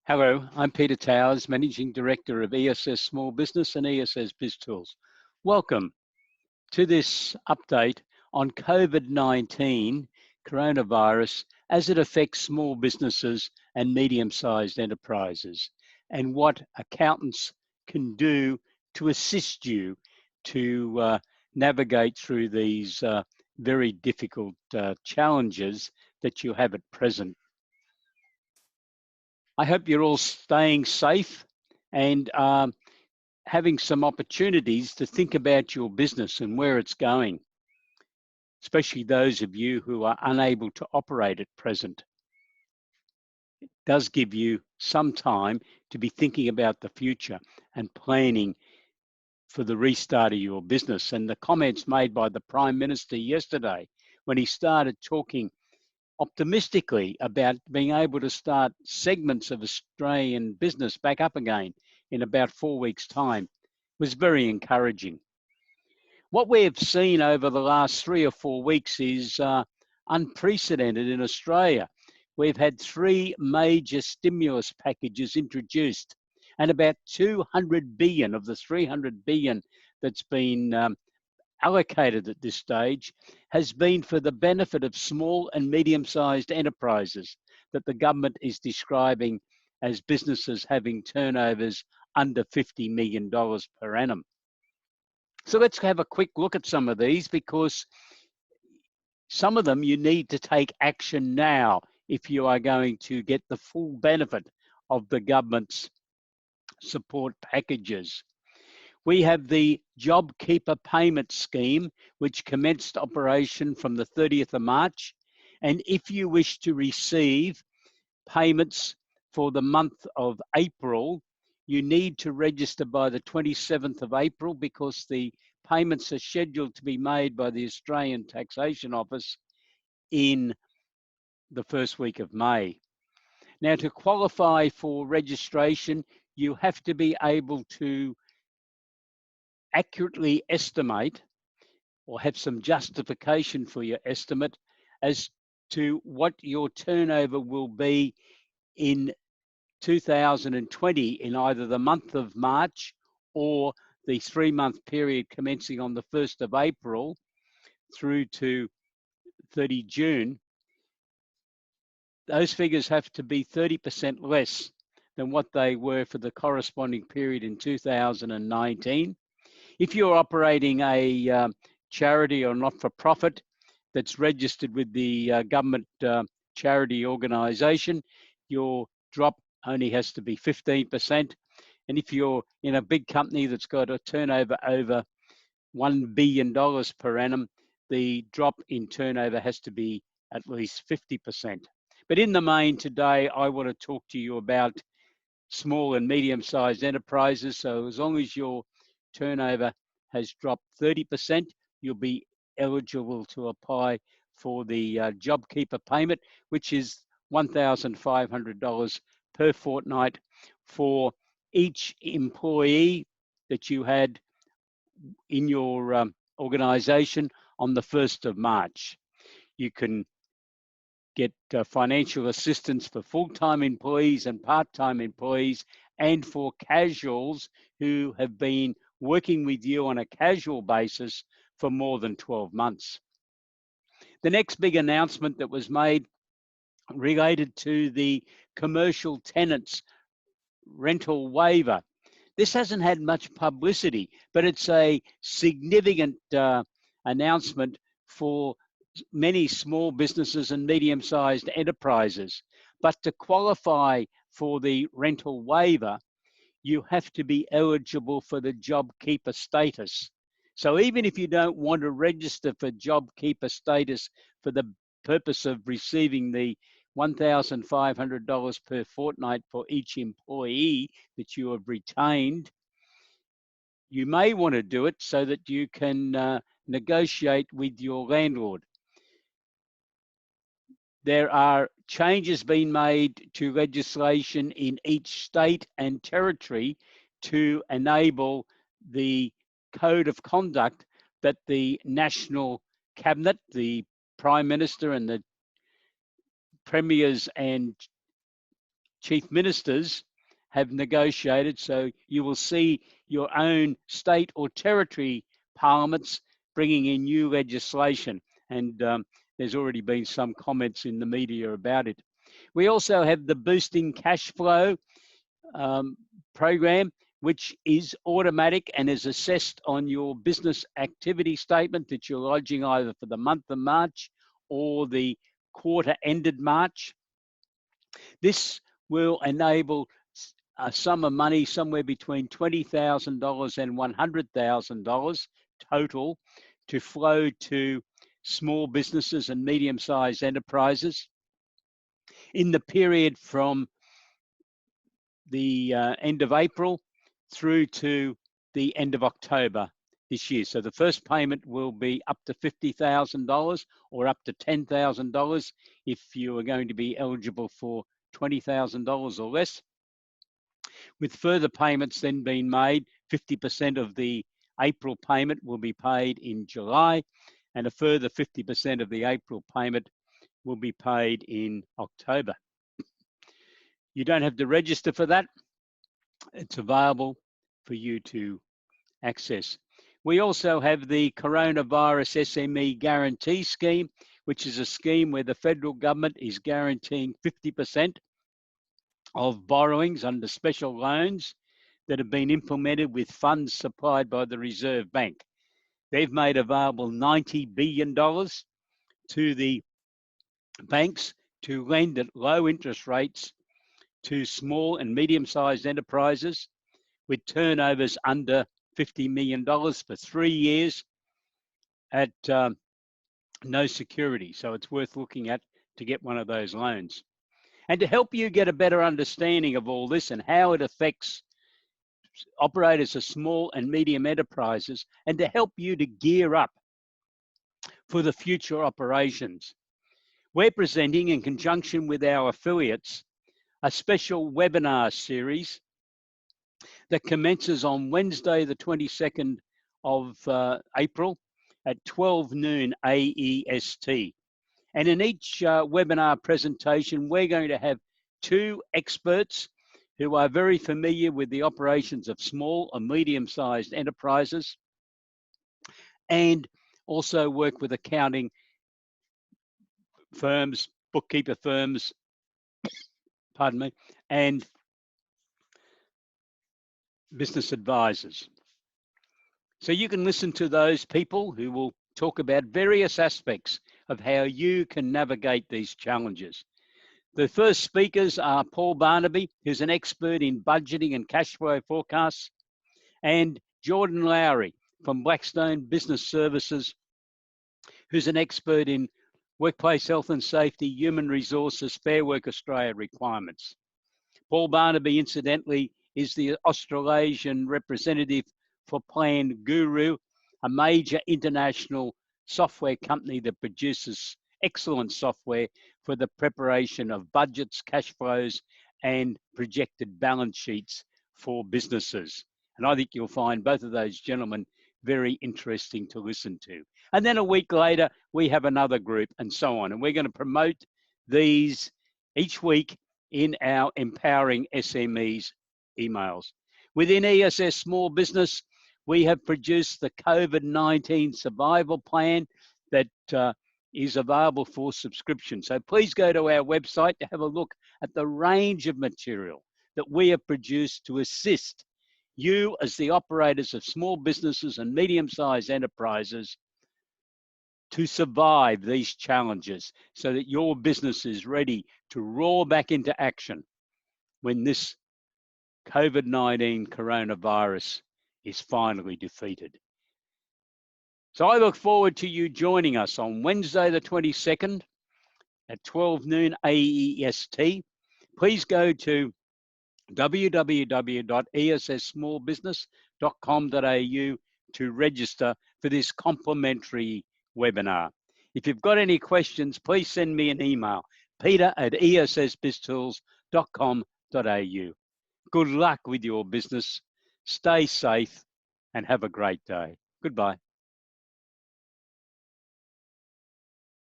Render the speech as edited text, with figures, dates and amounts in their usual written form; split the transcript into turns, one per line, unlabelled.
Hello, I'm Peter Towers, Managing Director of ESS Small Business and ESS BIZTOOls. Welcome to this update on COVID-19 coronavirus as it affects small businesses and medium-sized enterprises, and what accountants can do to assist you to navigate through these very difficult challenges that you have at present. I hope you're all staying safe and having some opportunities to think about your business and where it's going, especially those of you who are unable to operate at present. It does give you some time to be thinking about the future and planning for the restart of your business. And the comments made by the Prime Minister yesterday when he started talking optimistically about being able to start segments of Australian business back up again in about 4 weeks' time was very encouraging. What we have seen over the last 3 or 4 weeks is unprecedented in Australia. We've had 3 major stimulus packages introduced, and about 200 billion of the 300 billion that's been allocated at this stage has been for the benefit of small and medium-sized enterprises that the government is describing as businesses having turnovers under $50 million per annum. So let's have a quick look at some of these, because some of them you need to take action now if you are going to get the full benefit of the government's support packages. We have the JobKeeper payment scheme, which commenced operation from the 30th of March. And if you wish to receive payments for the month of April, you need to register by the 27th of April, because the payments are scheduled to be made by the Australian Taxation Office in the first week of May. Now, to qualify for registration, you have to be able to accurately estimate or have some justification for your estimate as to what your turnover will be in 2020 in either the month of March or the 3-month period commencing on the 1st of April through to 30 June. Those figures have to be 30% less than what they were for the corresponding period in 2019. If you're operating a charity or not-for-profit that's registered with the government charity organisation, your drop only has to be 15%. And if you're in a big company that's got a turnover over $1 billion per annum, the drop in turnover has to be at least 50%. But in the main today, I want to talk to you about small and medium-sized enterprises. So as long as your turnover has dropped 30%, you'll be eligible to apply for the JobKeeper payment, which is $1,500 per fortnight for each employee that you had in your organisation on the 1st of March. You can get financial assistance for full-time employees and part-time employees, and for casuals who have been working with you on a casual basis for more than 12 months. The next big announcement that was made related to the commercial tenants rental waiver. This hasn't had much publicity, but it's a significant announcement for many small businesses and medium-sized enterprises. But to qualify for the rental waiver, you have to be eligible for the JobKeeper status. So even if you don't want to register for JobKeeper status for the purpose of receiving the $1,500 per fortnight for each employee that you have retained, you may want to do it so that you can negotiate with your landlord. There are changes being made to legislation in each state and territory to enable the code of conduct that the National Cabinet, the Prime Minister and the Premiers and chief ministers have negotiated, so you will see your own state or territory parliaments bringing in new legislation, and there's already been some comments in the media about it. We also have the Boosting Cash Flow program, which is automatic and is assessed on your business activity statement that you're lodging either for the month of March or the quarter ended March. This will enable a sum of money somewhere between $20,000 and $100,000 total to flow to small businesses and medium-sized enterprises in the period from the end of April through to the end of October this year. So the first payment will be up to $50,000 or up to $10,000 if you are going to be eligible for $20,000 or less, with further payments then being made. 50% of the April payment will be paid in July, and a further 50% of the April payment will be paid in October. You don't have to register for that. It's available for you to access. We also have the Coronavirus SME Guarantee Scheme, which is a scheme where the federal government is guaranteeing 50% of borrowings under special loans that have been implemented with funds supplied by the Reserve Bank. They've made available $90 billion to the banks to lend at low interest rates to small and medium-sized enterprises with turnovers under $50 million for 3 years at no security. So it's worth looking at to get one of those loans. And to help you get a better understanding of all this and how it affects operators of small and medium enterprises, and to help you to gear up for the future operations, we're presenting, in conjunction with our affiliates, a special webinar series that commences on Wednesday, the 22nd of April at 12 noon AEST. And in each webinar presentation, we're going to have 2 experts who are very familiar with the operations of small and medium-sized enterprises and also work with accounting firms, bookkeeper firms, pardon me, and business advisors. So you can listen to those people who will talk about various aspects of how you can navigate these challenges. The first speakers are Paul Barnaby, who's an expert in budgeting and cash flow forecasts, and Jordan Lowry from Blackstone Business Services, who's an expert in workplace health and safety, human resources, Fair Work Australia requirements. Paul Barnaby, incidentally, is the Australasian representative for Plan Guru, a major international software company that produces excellent software for the preparation of budgets, cash flows, and projected balance sheets for businesses. And I think you'll find both of those gentlemen very interesting to listen to. And then a week later, we have another group and so on. And we're going to promote these each week in our Empowering SMEs emails. Within ESS Small Business, we have produced the COVID-19 survival plan that is available for subscription. So please go to our website to have a look at the range of material that we have produced to assist you as the operators of small businesses and medium-sized enterprises to survive these challenges so that your business is ready to roar back into action when this COVID-19 coronavirus is finally defeated. So I look forward to you joining us on Wednesday the 22nd at 12 noon AEST. Please go to www.esssmallbusiness.com.au to register for this complimentary webinar. If you've got any questions, please send me an email, peter@essbiztools.com.au. Good luck with your business. Stay safe and have a great day. Goodbye.